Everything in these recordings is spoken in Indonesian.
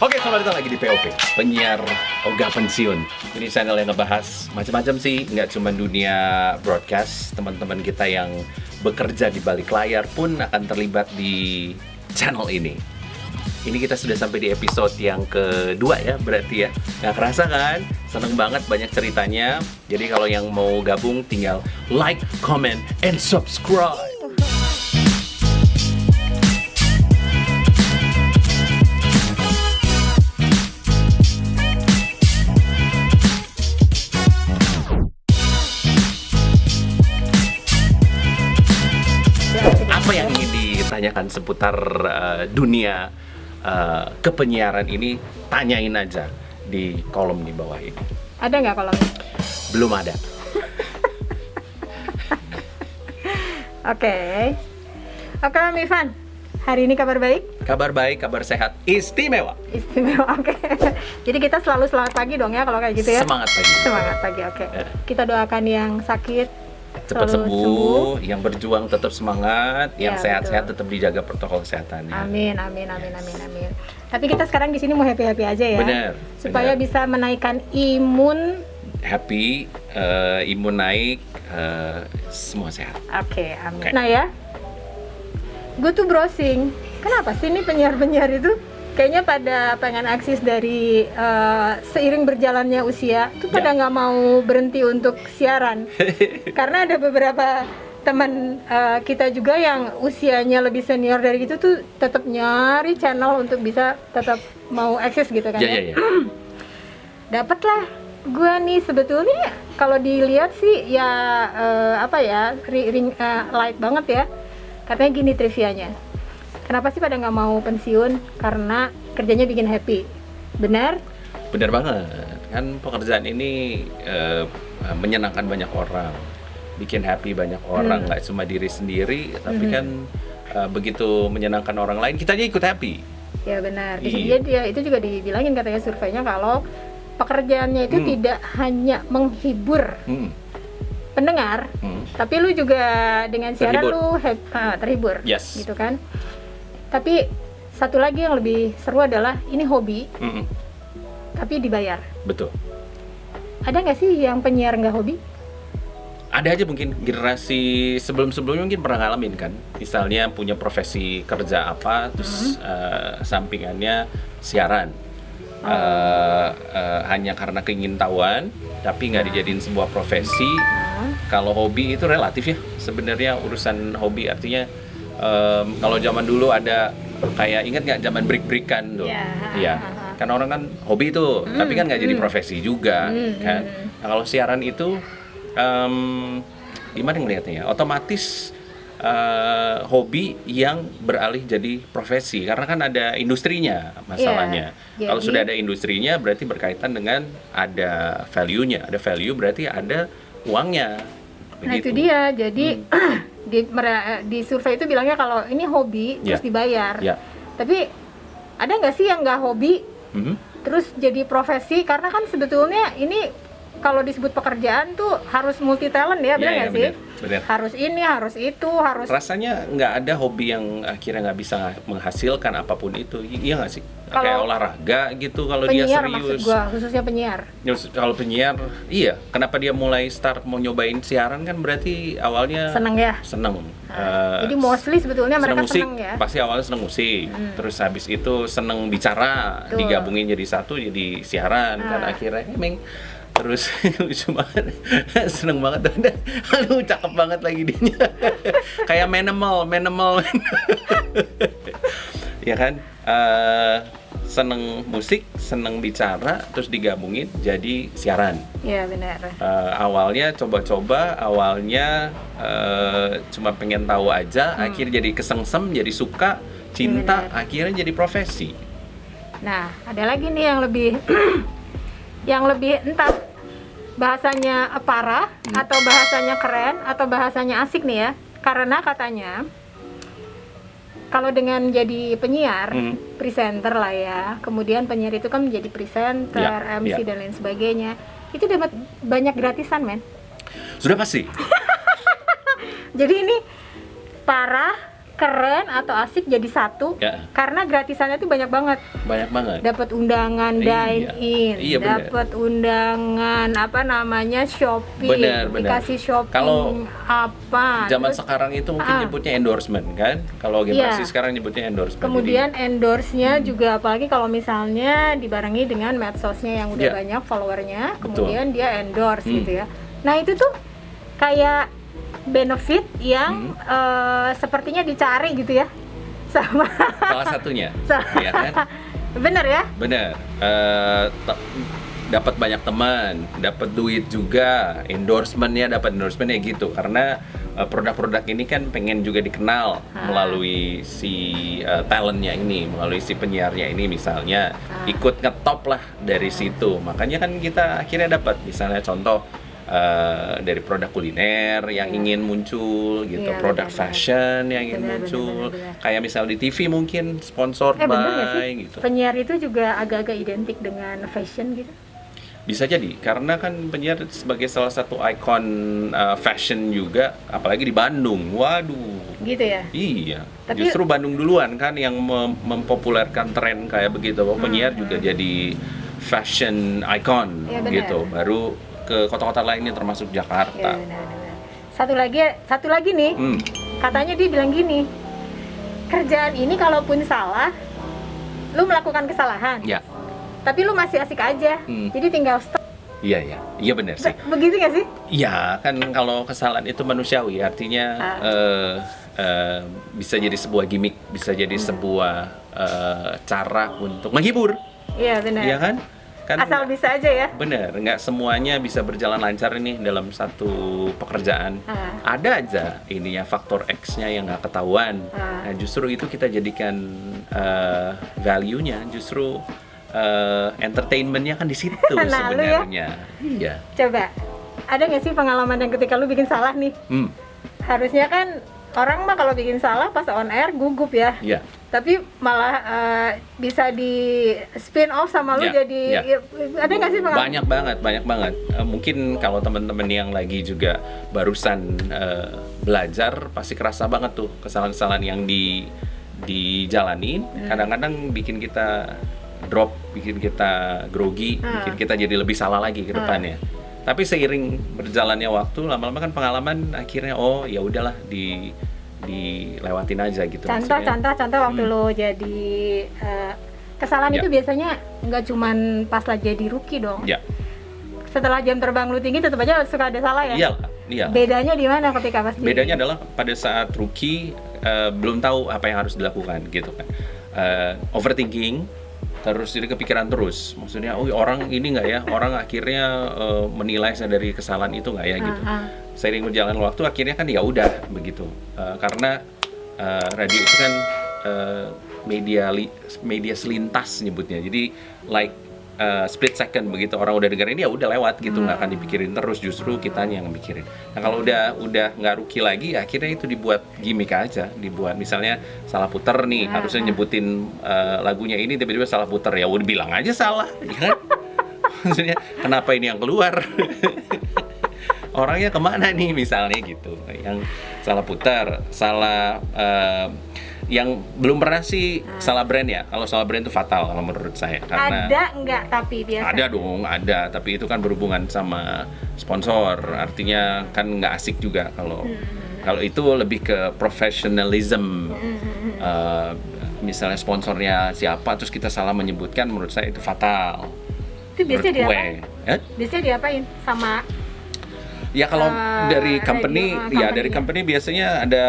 Oke, selamat datang lagi di POP, penyiar ogah pensiun. Ini channel yang ngebahas macam-macam sih, nggak cuma dunia broadcast. Teman-teman kita yang bekerja di balik layar pun akan terlibat di channel ini. Ini kita sudah sampai di episode yang kedua ya, berarti ya. Nggak kerasa kan? Seneng banget, banyak ceritanya. Jadi kalau yang mau gabung tinggal like, comment, and subscribe. Apa yang ingin ditanyakan seputar dunia kepenyiaran ini, tanyain aja di kolom di bawah ini. Ada nggak kolomnya? Belum ada. Oke, Om Ivan. Hari ini kabar baik? Kabar baik, kabar sehat, istimewa. Istimewa, oke. Jadi kita selalu selamat pagi dong ya kalau kayak gitu ya? Semangat pagi. Semangat pagi, oke. Kita doakan yang sakit Cepat selalu sembuh, yang berjuang tetap semangat, yang Ya, sehat-sehat tetap dijaga protokol kesehatannya. Amin. Tapi kita sekarang di sini mau happy-happy aja ya. Bener. Supaya bisa menaikkan imun. Happy, imun naik, semua sehat. Oke, amin. Oke. Nah ya, gue tuh browsing. Kenapa sih nih penyiar-penyiar itu kayaknya pada pengen eksis dari seiring berjalannya usia tuh pada nggak mau berhenti untuk siaran. Karena ada beberapa teman kita juga yang usianya lebih senior dari gitu tuh tetap nyari channel untuk bisa tetap mau eksis gitu kan Ya. Dapatlah gue nih, sebetulnya kalau dilihat sih ya light banget ya. Katanya gini trivianya, kenapa sih pada nggak mau pensiun? Karena kerjanya bikin happy. Benar? Benar banget. Kan pekerjaan ini menyenangkan banyak orang, bikin happy banyak orang, nggak cuma diri sendiri, tapi kan begitu menyenangkan orang lain, kita aja ikut happy. Ya benar. Iya. Dia itu juga dibilangin katanya surveinya kalau pekerjaannya itu tidak hanya menghibur pendengar, tapi lu juga dengan siaran terhibur. Yes. Gitu kan. Tapi satu lagi yang lebih seru adalah ini hobi, tapi dibayar. Betul. Ada nggak sih yang penyiar nggak hobi? Ada aja mungkin generasi sebelum-sebelumnya mungkin pernah ngalamin kan. Misalnya punya profesi kerja apa, terus sampingannya siaran. Hanya karena keingintahuan, tapi nggak dijadiin sebuah profesi. Kalau hobi itu relatif ya. Sebenarnya urusan hobi artinya kalau zaman dulu ada kayak, ingat nggak zaman break-breakan tuh? Iya. Kan orang kan hobi tuh, tapi kan nggak jadi profesi juga kan. Nah, kalau siaran itu gimana ngelihatnya ya? Otomatis hobi yang beralih jadi profesi, karena kan ada industrinya masalahnya. Kalau sudah ada industrinya berarti berkaitan dengan ada value-nya. Ada value berarti ada uangnya. Begitu. Nah itu dia, jadi di survei itu bilangnya kalau ini hobi terus dibayar. Tapi ada nggak sih yang nggak hobi terus jadi profesi? Karena kan sebetulnya ini kalau disebut pekerjaan tuh harus multi talent ya, benar nggak sih? Bener. Harus ini, harus itu, harus. Rasanya nggak ada hobi yang akhirnya nggak bisa menghasilkan apapun itu, iya nggak sih? Kayak olahraga gitu, kalau dia serius. Penyiar maksud gua, khususnya penyiar. Kalau penyiar, iya. Kenapa dia mulai start mau nyobain siaran kan berarti awalnya seneng ya? Seneng. Jadi mostly sebetulnya mereka musik, seneng ya? pasti awalnya seneng musik. Terus habis itu seneng bicara, digabungin jadi satu, jadi siaran. Kan akhirnya emang terus lucu banget, seneng banget. Aduh, cakep banget lagi dia. Kayak Manimal. Ya kan, seneng musik, seneng bicara, terus digabungin jadi siaran. Iya benar. Awalnya coba-coba, cuma pengen tahu aja, akhirnya jadi kesengsem, jadi suka, cinta, akhirnya jadi profesi. Nah, ada lagi nih yang lebih yang lebih entah bahasanya parah atau bahasanya keren atau bahasanya asik nih ya. Karena katanya kalau dengan jadi penyiar, presenter lah ya, kemudian penyiar itu kan menjadi presenter, MC dan lain sebagainya, itu dapat banyak gratisan, men. Sudah pasti. Jadi ini parah, keren atau asik jadi satu Ya. karena gratisannya tuh banyak banget. Banyak banget. Dapat undangan Iya. dine-in, Iya, bener. dapat undangan apa namanya shopping, Bener. dikasih shopping Kalau apa. Zaman Terus sekarang itu mungkin nyebutnya endorsement kan? Kalau generasi Iya. sekarang nyebutnya endorsement. kemudian endorse-nya juga, apalagi kalau misalnya dibarengi dengan medsosnya yang udah Iya. banyak followernya, Betul. kemudian dia endorse gitu ya. Nah itu tuh kayak benefit yang sepertinya dicari gitu ya sama Salah satunya, ya kan? bener ya. Bener. Dapat banyak teman, dapat duit juga, endorsementnya dapat endorsementnya gitu. Karena produk-produk ini kan pengen juga dikenal melalui si talentnya ini, melalui si penyiarnya ini misalnya, ikut ngetop lah dari situ. Makanya kan kita akhirnya dapat, misalnya contoh dari produk kuliner yang ingin muncul gitu, Iya, produk benar-benar. fashion yang ingin Benar, muncul, benar-benar. kayak misal di TV mungkin sponsor Bener nggak sih? by gitu. Penyiar itu juga agak-agak identik dengan fashion gitu. Bisa jadi, karena kan penyiar sebagai salah satu ikon fashion juga, apalagi di Bandung. Waduh. Gitu ya. Iya, Tapi- justru Bandung duluan kan yang mempopulerkan tren kayak begitu. Penyiar juga jadi fashion icon Iya, benar. gitu. Baru ke kota-kota lainnya termasuk Ya, Jakarta. benar-benar. Satu lagi nih, Hmm, katanya dia bilang gini, kerjaan ini kalaupun salah, lu melakukan kesalahan, ya, tapi lu masih asik aja, jadi tinggal stop. iya, iya benar sih. Begitu nggak sih? Iya, kan kalau kesalahan itu manusiawi, artinya bisa jadi sebuah gimmick, bisa jadi sebuah cara untuk menghibur, Iya benar. iya kan? Asal bisa aja ya. Bener, nggak semuanya bisa berjalan lancar nih dalam satu pekerjaan. Ada aja ininya faktor X-nya yang nggak ketahuan. Nah, justru itu kita jadikan value-nya, justru entertainment-nya kan di situ Nah, lu ya. sebenarnya. Iya. Coba, ada nggak sih pengalaman yang ketika lu bikin salah nih? Harusnya kan orang mah kalau bikin salah pas on air gugup ya. Iya. Tapi malah bisa di spin off sama lu Ya, jadi ya. ada nggak sih pengalaman? Banyak banget. Mungkin kalau teman-teman yang lagi juga barusan belajar pasti kerasa banget tuh kesalahan-kesalahan yang dijalanin. Kadang-kadang bikin kita drop, bikin kita grogi, bikin kita jadi lebih salah lagi ke depannya. Tapi seiring berjalannya waktu, lama-lama kan pengalaman akhirnya oh ya udahlah dilewatin aja gitu. Contoh waktu lo jadi kesalahan Ya. itu biasanya nggak cuman pas lagi jadi rookie dong. Ya, Setelah jam terbang lu tinggi tetap aja suka ada salah ya. iya. Bedanya di mana ketika pas Bedanya adalah pada saat rookie belum tahu apa yang harus dilakukan gitu kan. Overthinking, terus jadi kepikiran terus. Maksudnya, oh orang ini nggak ya, orang akhirnya menilai saya dari kesalahan itu nggak ya gitu. Seiring berjalan waktu akhirnya kan ya udah begitu. Karena radio itu kan media selintas nyebutnya. Jadi like split second, begitu orang udah dengerin ya udah lewat gitu, nggak akan dipikirin terus, justru kitanya yang mikirin. Nah kalau udah nggak rookie lagi, akhirnya itu dibuat gimmick aja, dibuat misalnya salah puter nih, harusnya nyebutin lagunya ini tiba-tiba salah puter, ya udah bilang aja salah, ya kan? Maksudnya kenapa ini yang keluar? Orangnya kemana nih misalnya gitu, yang salah putar, salah yang belum pernah sih salah brand ya. Kalau salah brand itu fatal kalau menurut saya, karena ada nggak tapi biasa? ada dong, ada, tapi itu kan berhubungan sama sponsor, artinya kan nggak asik juga kalau itu lebih ke professionalism. Misalnya sponsornya siapa terus kita salah menyebutkan, menurut saya itu fatal. Itu biasanya Menurut diapain? gue. Biasanya diapain sama Ya kalau dari company, radio, dari company biasanya ada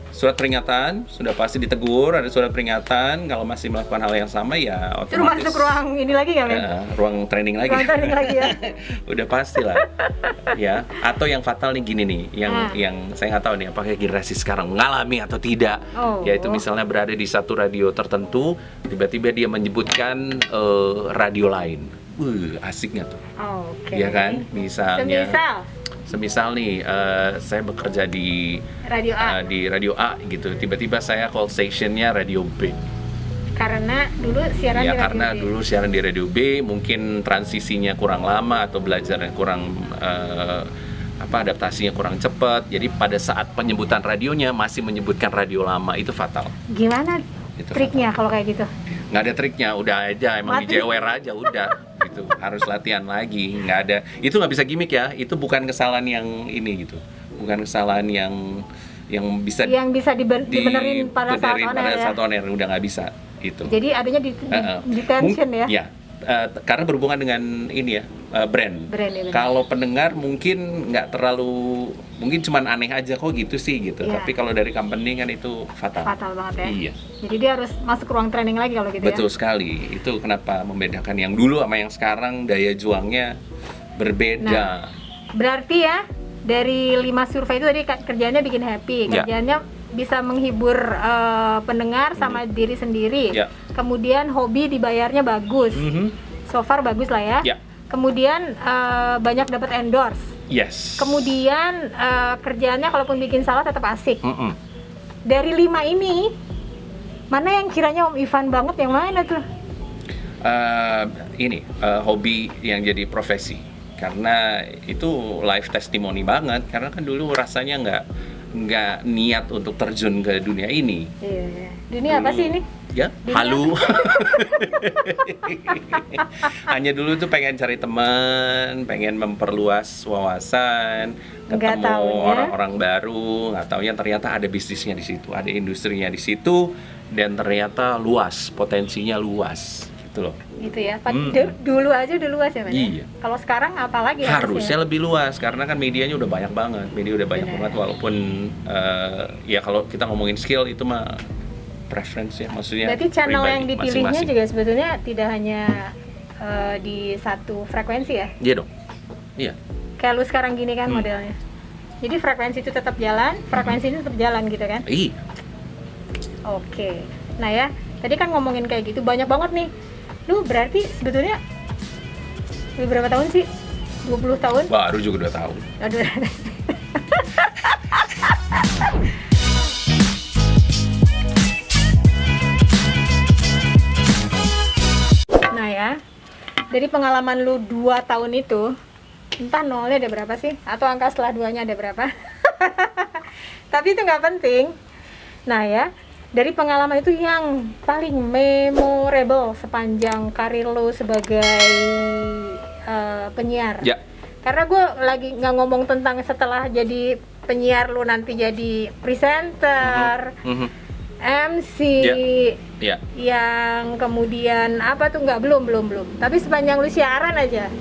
surat peringatan, sudah pasti ditegur, ada surat peringatan. Kalau masih melakukan hal yang sama ya suruh otomatis masuk ruang ini lagi nggak, Men? ruang training lagi. Ruang training lagi ya. Udah pasti lah, ya. Atau yang fatal nih gini nih, yang saya nggak tahu nih apakah generasi sekarang mengalami atau tidak. Yaitu misalnya berada di satu radio tertentu, tiba-tiba dia menyebutkan radio lain. Asik nggak tuh? Oke. Ya kan, misalnya. Semisal nih, saya bekerja di radio A. di radio A gitu. Tiba-tiba saya call stationnya radio B. Karena dulu siaran Ya di radio karena B. dulu siaran di radio B, mungkin transisinya kurang lama atau belajarnya kurang adaptasinya kurang cepat. Jadi pada saat penyebutan radionya masih menyebutkan radio lama, itu fatal. Gimana Itu triknya kalau kayak gitu? Nggak ada triknya, udah aja emang Mati. dijewer aja udah gitu. Harus latihan lagi, nggak ada. Itu nggak bisa gimmick ya. Itu bukan kesalahan yang ini gitu. Bukan kesalahan yang bisa dibenerin pada saat on air ya? saat on air, udah nggak bisa itu. Jadi adanya di tension ya? Ya, karena berhubungan dengan ini ya, brand. Brand ya, benar. Kalau pendengar mungkin nggak terlalu, mungkin cuman aneh aja kok gitu sih gitu. Iya. Tapi kalau dari company kan itu fatal. Fatal banget ya? Iya. Jadi dia harus masuk ruang training lagi kalau gitu Betul ya? sekali. Itu kenapa membedakan yang dulu sama yang sekarang, daya juangnya berbeda. Nah, berarti ya dari 5 survei itu tadi kerjanya bikin happy, Ya. kerjanya bisa menghibur pendengar sama diri sendiri. Ya. Kemudian hobi dibayarnya bagus. Mhm. So far bagus lah ya. Ya. Kemudian banyak dapat endorse. Yes. Kemudian kerjaannya kalaupun bikin salah tetap asik. Mm-mm. Dari 5 ini mana yang kiranya Om Ivan banget, yang mana tuh? Hobi yang jadi profesi, karena itu live testimony banget. Karena kan dulu rasanya nggak niat untuk terjun ke dunia ini. Iya. Dunia apa sih ini? Ya, Dunia halu. Hanya dulu tuh pengen cari teman, pengen memperluas wawasan, Nggak ketemu taunya. orang-orang baru. Nggak taunya ternyata ada bisnisnya di situ, ada industrinya di situ, dan ternyata luas, potensinya luas, gitu loh. Gitu ya. Hmm. Dulu aja udah luas ya, Mas? Iya. Kalau sekarang apalagi Harusnya lebih luas karena kan medianya udah banyak banget. Media udah banyak Benar. banget, walaupun ya kalau kita ngomongin skill itu mah preference ya, maksudnya. Berarti channel pribadi yang dipilihnya masing-masing. juga sebetulnya tidak hanya di satu frekuensi ya? Iya dong. Iya. Kayak lu sekarang gini kan modelnya. Jadi frekuensi itu tetap jalan, frekuensi itu tetap jalan gitu kan? Iya. Oke. Nah ya, tadi kan ngomongin kayak gitu banyak banget nih. Lu berarti sebetulnya lu berapa tahun sih? 20 tahun? Baru juga 2 tahun. Aduh. Nah ya, dari pengalaman lu 2 tahun itu, entah nolnya ada berapa sih? Atau angka setelah 2-nya ada berapa? Tapi itu nggak penting. Nah ya, dari pengalaman itu yang paling memorable sepanjang karir lu sebagai penyiar. Ya. Karena gue lagi nggak ngomong tentang setelah jadi penyiar lu nanti jadi presenter, Mhm. MC, Ya. yang kemudian apa tuh belum. Tapi sepanjang lu siaran aja,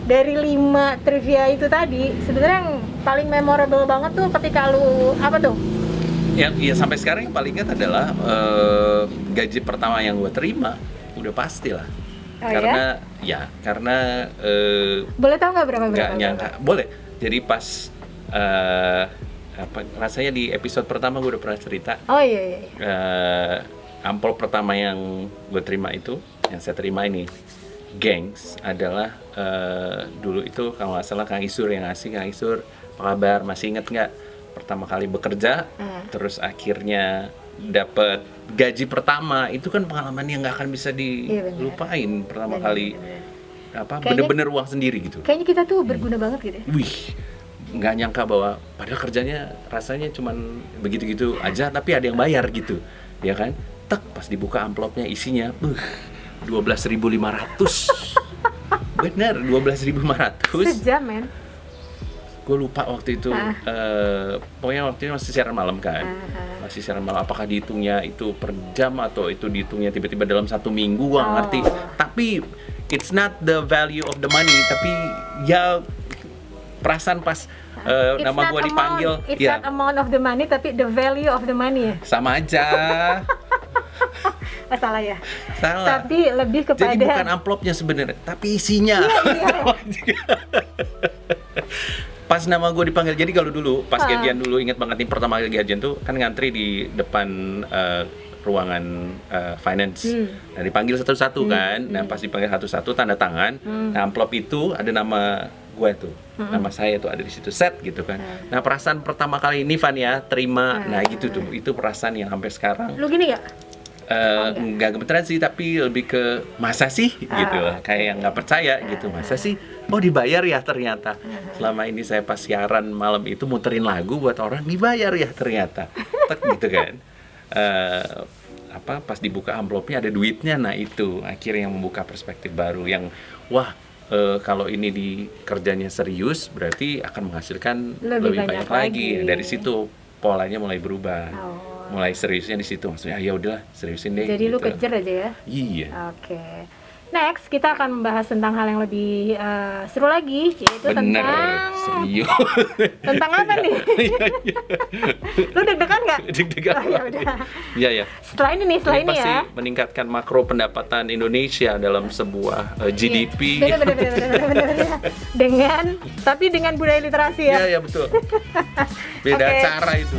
dari 5 trivia itu tadi, sebenarnya yang paling memorable banget tuh ketika lu apa tuh? Ya sampai sekarang yang paling ingat adalah gaji pertama yang gue terima, udah pasti lah. Oh, karena Boleh tahu nggak berapa? nggak nyangka. Boleh. Jadi pas rasanya di episode pertama gue udah pernah cerita. Oh iya. Amplop pertama yang gue terima itu, yang saya terima ini, gengs, adalah dulu itu kalau nggak salah Kang Isur yang ngasih. Kang Isur, apa kabar? Masih inget nggak pertama kali bekerja, terus akhirnya dapat gaji pertama? Itu kan pengalaman yang nggak akan bisa dilupain. Pertama kali bener-bener uang sendiri gitu. Kayaknya kita tuh berguna banget gitu ya. Wih, nggak nyangka bahwa padahal kerjanya rasanya cuman begitu-gitu aja, tapi ada yang bayar gitu, ya kan? Tek, pas dibuka amplopnya isinya, 12.500. Bener, 12.500. Sejam, men. Gue lupa waktu itu, pokoknya waktu itu masih siaran malam kan. Masih siaran malam, apakah dihitungnya itu per jam atau itu dihitungnya tiba-tiba dalam 1 minggu, gue nggak ngerti. Tapi it's not the value of the money, tapi ya perasaan pas nama gue dipanggil, It's not amount of the money, tapi the value of the money ya? sama aja. Salah ya? Salah. Tapi lebih kepada... Jadi bukan amplopnya sebenarnya, tapi isinya. Iya. Pas nama gue dipanggil, jadi kalau dulu pas gajian dulu, ingat banget nih pertama kali gajian tuh kan ngantri di depan ruangan finance. Nah dipanggil satu-satu kan. Nah pas dipanggil satu-satu tanda tangan. Nah amplop itu ada nama gue tuh, nama saya tuh ada di situ, set gitu kan. Nah perasaan pertama kali ini Van ya terima, nah gitu tuh, itu perasaan yang sampai sekarang. Lu gini gak? nggak gemeteran sih, tapi lebih ke masa sih gitu loh, kayak yang nggak percaya gitu, masa sih, oh dibayar ya ternyata. Selama ini saya pas siaran malam itu muterin lagu buat orang, dibayar ya ternyata, tek gitu kan. Pas dibuka amplopnya ada duitnya, nah itu akhirnya yang membuka perspektif baru yang wah, kalau ini di kerjanya serius berarti akan menghasilkan lebih banyak lagi. Dari situ polanya mulai berubah. Mulai seriusnya di situ, maksudnya ya udahlah seriusin deh. Jadi gitu. lu kejar aja ya. Iya. Oke. Next kita akan membahas tentang hal yang lebih seru lagi, yaitu Bener, tentang serius. tentang apa nih? Lu deg-degan nggak? Deg-degan. Oh, ya udah. Iya ya. Setelah ini Pasti ya. meningkatkan makro pendapatan Indonesia dalam sebuah GDP. Iya. Bener. Dengan budaya literasi ya. Iya betul. Beda Oke. cara itu.